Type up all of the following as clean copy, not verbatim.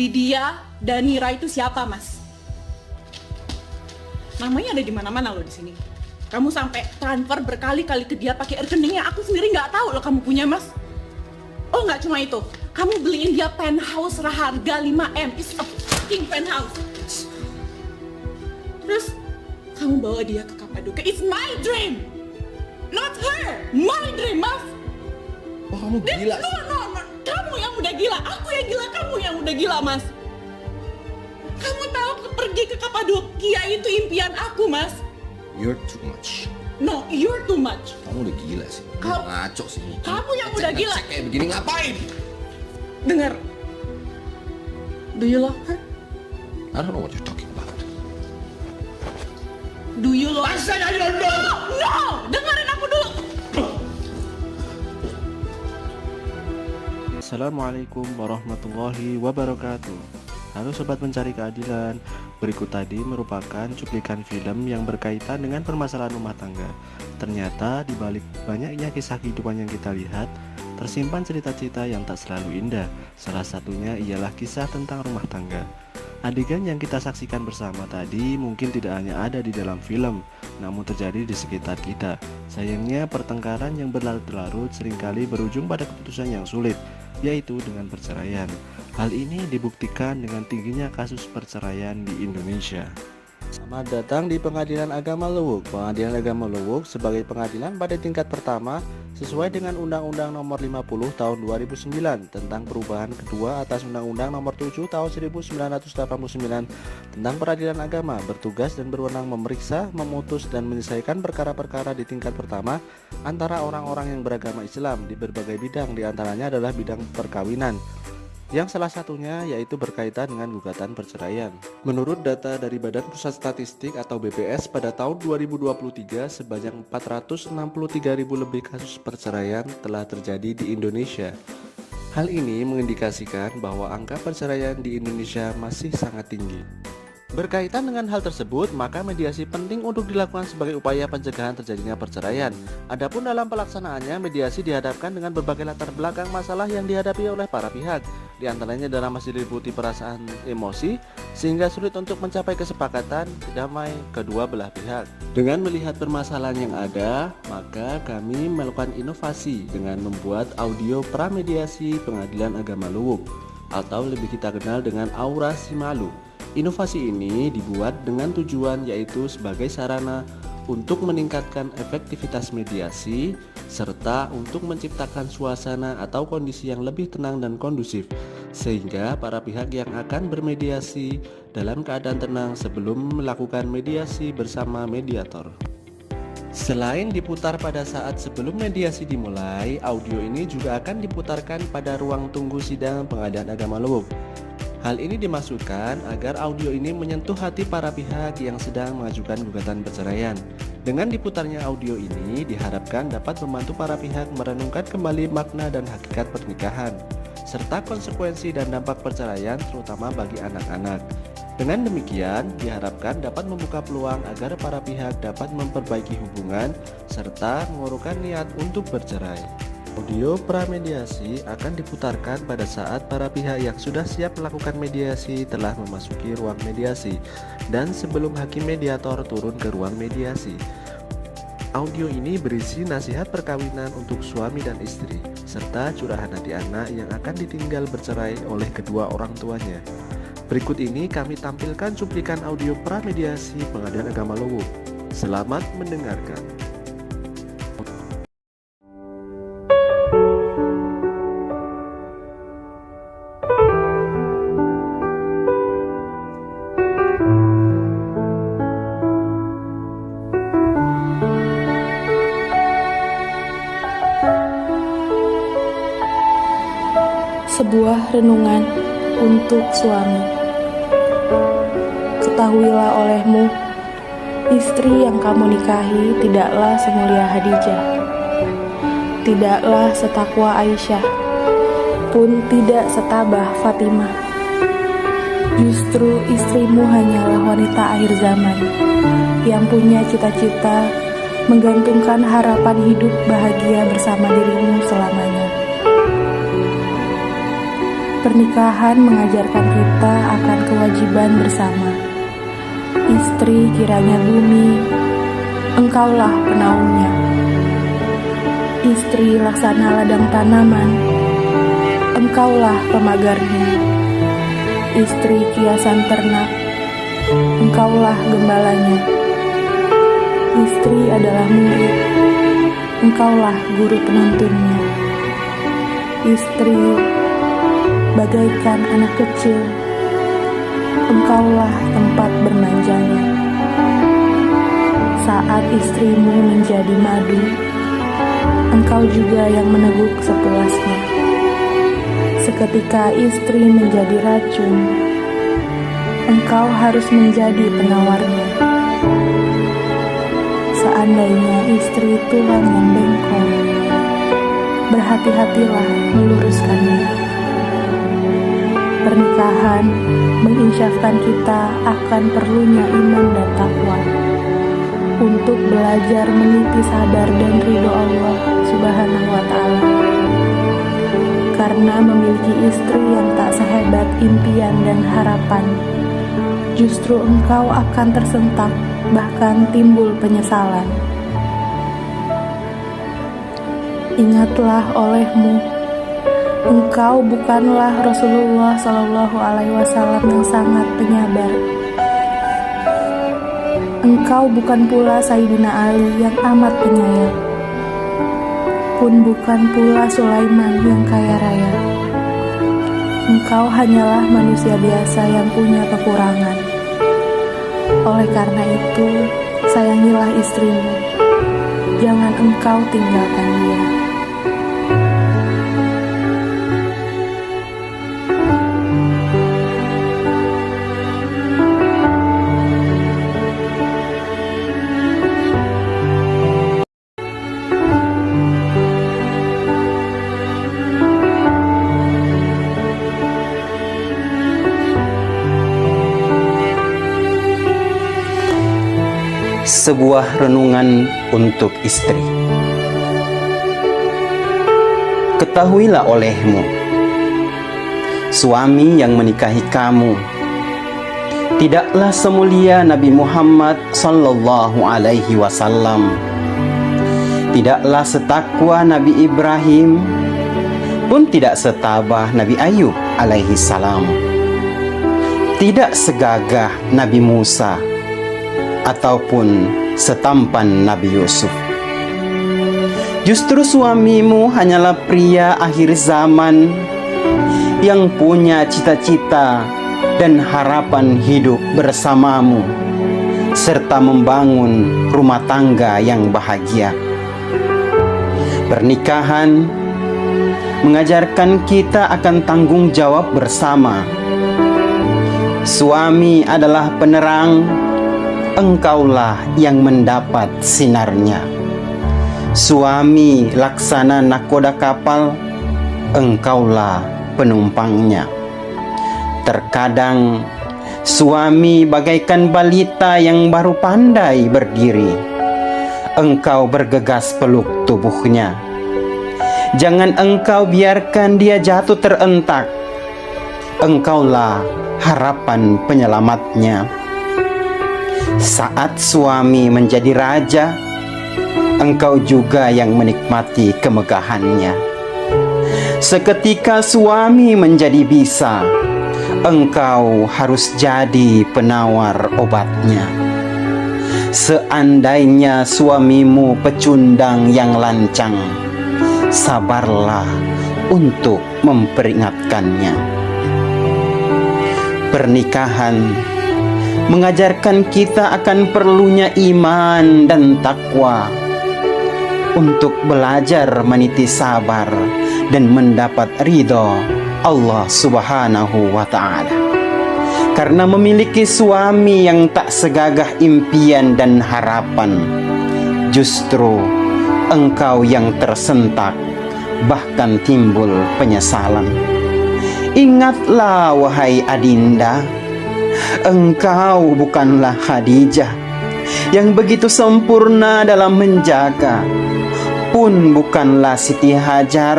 Lydia Danira itu siapa, Mas? Namanya ada di mana-mana loh di sini. Kamu sampai transfer berkali-kali ke dia pakai rekeningnya aku sendiri nggak tahu loh kamu punya, Mas. Oh, nggak cuma itu. Kamu beliin dia penthouse harga 5M. It's a fucking penthouse. Terus kamu bawa dia ke Kapadokia. It's my dream. Not her. My dream, Mas. Oh, kamu gila sih. No. Kamu yang udah gila. Aku yang gila, kamu yang udah gila, Mas. Kamu tahu pergi ke Kapadokia itu impian aku, Mas. You're too much. No, you're too much. Kamu udah gila sih. Kamu- Ngaco sih. Kamu yang udah gila. Ngecek kayak begini ngapain? Dengar. Do you love her? I don't know what you're talking about. Do you love her? I said I don't know. No, dengerin aku dulu. Assalamualaikum warahmatullahi wabarakatuh. Halo Sobat Mencari Keadilan. Berikut tadi merupakan cuplikan film yang berkaitan dengan permasalahan rumah tangga. Ternyata di balik banyaknya kisah kehidupan yang kita lihat, tersimpan cerita-cerita yang tak selalu indah. Salah satunya ialah kisah tentang rumah tangga. Adegan yang kita saksikan bersama tadi mungkin tidak hanya ada di dalam film, namun terjadi di sekitar kita. Sayangnya pertengkaran yang berlarut-larut seringkali berujung pada keputusan yang sulit, yaitu dengan perceraian. Hal ini dibuktikan dengan tingginya kasus perceraian di Indonesia. Selamat datang di Pengadilan Agama Luwuk. Pengadilan Agama Luwuk sebagai pengadilan pada tingkat pertama sesuai dengan Undang-Undang Nomor 50 Tahun 2009 tentang perubahan kedua atas Undang-Undang Nomor 7 Tahun 1989 tentang peradilan agama, bertugas dan berwenang memeriksa, memutus dan menyelesaikan perkara-perkara di tingkat pertama antara orang-orang yang beragama Islam di berbagai bidang, diantaranya adalah bidang perkawinan, yang salah satunya yaitu berkaitan dengan gugatan perceraian. Menurut data dari Badan Pusat Statistik atau BPS pada tahun 2023, sebanyak 463.000 lebih kasus perceraian telah terjadi di Indonesia. Hal ini mengindikasikan bahwa angka perceraian di Indonesia masih sangat tinggi. Berkaitan dengan hal tersebut, maka mediasi penting untuk dilakukan sebagai upaya pencegahan terjadinya perceraian. Adapun dalam pelaksanaannya, mediasi dihadapkan dengan berbagai latar belakang masalah yang dihadapi oleh para pihak. Di antaranya dalam masih diliputi perasaan emosi, sehingga sulit untuk mencapai kesepakatan damai kedua belah pihak. Dengan melihat permasalahan yang ada, maka kami melakukan inovasi dengan membuat audio pramediasi Pengadilan Agama Luwuk, atau lebih kita kenal dengan Aura Simalu. Inovasi ini dibuat dengan tujuan yaitu sebagai sarana untuk meningkatkan efektivitas mediasi serta untuk menciptakan suasana atau kondisi yang lebih tenang dan kondusif sehingga para pihak yang akan bermediasi dalam keadaan tenang sebelum melakukan mediasi bersama mediator. Selain diputar pada saat sebelum mediasi dimulai, audio ini juga akan diputarkan pada ruang tunggu sidang Pengadilan Agama Luwuk. Hal ini dimaksudkan agar audio ini menyentuh hati para pihak yang sedang mengajukan gugatan perceraian. Dengan diputarnya audio ini diharapkan dapat membantu para pihak merenungkan kembali makna dan hakikat pernikahan, serta konsekuensi dan dampak perceraian terutama bagi anak-anak. Dengan demikian, diharapkan dapat membuka peluang agar para pihak dapat memperbaiki hubungan serta mengurungkan niat untuk bercerai. Audio pramediasi akan diputarkan pada saat para pihak yang sudah siap melakukan mediasi telah memasuki ruang mediasi dan sebelum hakim mediator turun ke ruang mediasi. Audio ini berisi nasihat perkawinan untuk suami dan istri, serta curahan hati anak yang akan ditinggal bercerai oleh kedua orang tuanya. Berikut ini kami tampilkan cuplikan audio pramediasi Pengadilan Agama Luwuk. Selamat mendengarkan. Sebuah renungan untuk suami. Ketahuilah olehmu, istri yang kamu nikahi tidaklah semulia Khadijah, tidaklah setakwa Aisyah, pun tidak setabah Fatimah. Justru istrimu hanyalah wanita akhir zaman yang punya cita-cita menggantungkan harapan hidup bahagia bersama dirimu selamanya. Pernikahan mengajarkan kita akan kewajiban bersama. Istri kiranya bumi, engkaulah penaungnya. Istri laksana ladang tanaman, engkaulah pemagarnya. Istri kiasan ternak, engkaulah gembalanya. Istri adalah murid, engkaulah guru penuntunnya. Istri bagaikan anak kecil, engkaulah tempat bermanjanya. Saat istrimu menjadi madu, engkau juga yang meneguk sepuasnya. Seketika istri menjadi racun, engkau harus menjadi penawarnya. Seandainya istri tulang yang bengkok, berhati-hatilah meluruskannya. Pernikahan menginsyafkan kita akan perlunya iman dan takwa untuk belajar meniti sadar dan ridho Allah Subhanahu wa Ta'ala. Karena memiliki istri yang tak sehebat impian dan harapan, justru engkau akan tersentak, bahkan timbul penyesalan. Ingatlah olehmu, engkau bukanlah Rasulullah Shallallahu Alaihi Wasallam yang sangat penyabar. Engkau bukan pula Sayyidina Ali yang amat penyayang, pun bukan pula Sulaiman yang kaya raya. Engkau hanyalah manusia biasa yang punya kekurangan. Oleh karena itu, sayangilah istrimu, jangan engkau tinggalkan dia. Sebuah renungan untuk istri. Ketahuilah olehmu, suami yang menikahi kamu tidaklah semulia Nabi Muhammad sallallahu alaihi wasallam, tidaklah setakwa Nabi Ibrahim, pun tidak setabah Nabi Ayub alaihi salam, tidak segagah Nabi Musa ataupun setampan Nabi Yusuf. Justru suamimu hanyalah pria akhir zaman yang punya cita-cita dan harapan hidup bersamamu serta membangun rumah tangga yang bahagia. Pernikahan mengajarkan kita akan tanggung jawab bersama. Suami adalah penerang, engkaulah yang mendapat sinarnya. Suami laksana nakoda kapal, engkaulah penumpangnya. Terkadang suami bagaikan balita yang baru pandai berdiri, engkau bergegas peluk tubuhnya. Jangan engkau biarkan dia jatuh terentak, engkaulah harapan penyelamatnya. Saat suami menjadi raja, engkau juga yang menikmati kemegahannya. Seketika suami menjadi bisa, engkau harus jadi penawar obatnya. Seandainya suamimu pecundang yang lancang, sabarlah untuk memperingatkannya. Pernikahan mengajarkan kita akan perlunya iman dan takwa untuk belajar meniti sabar dan mendapat ridho Allah Subhanahu wa Ta'ala. Karena memiliki suami yang tak segagah impian dan harapan, justru engkau yang tersentak, bahkan timbul penyesalan. Ingatlah wahai adinda, engkau bukanlah Khadijah yang begitu sempurna dalam menjaga, pun bukanlah Siti Hajar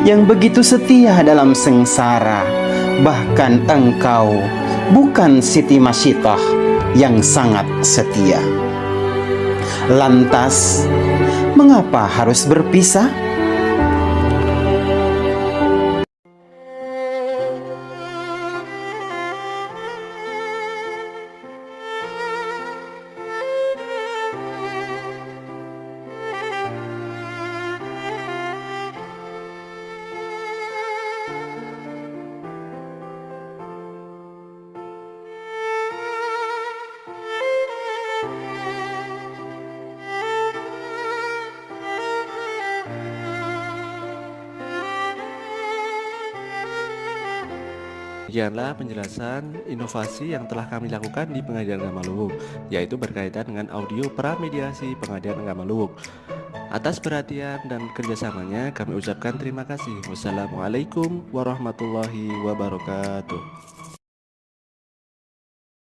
yang begitu setia dalam sengsara. Bahkan engkau bukan Siti Masyitoh yang sangat setia. Lantas, mengapa harus berpisah? Sekianlah penjelasan inovasi yang telah kami lakukan di Pengadilan Agama Luwuk, yaitu berkaitan dengan audio pramediasi Pengadilan Agama Luwuk. Atas perhatian dan kerjasamanya kami ucapkan terima kasih. Wassalamualaikum warahmatullahi wabarakatuh.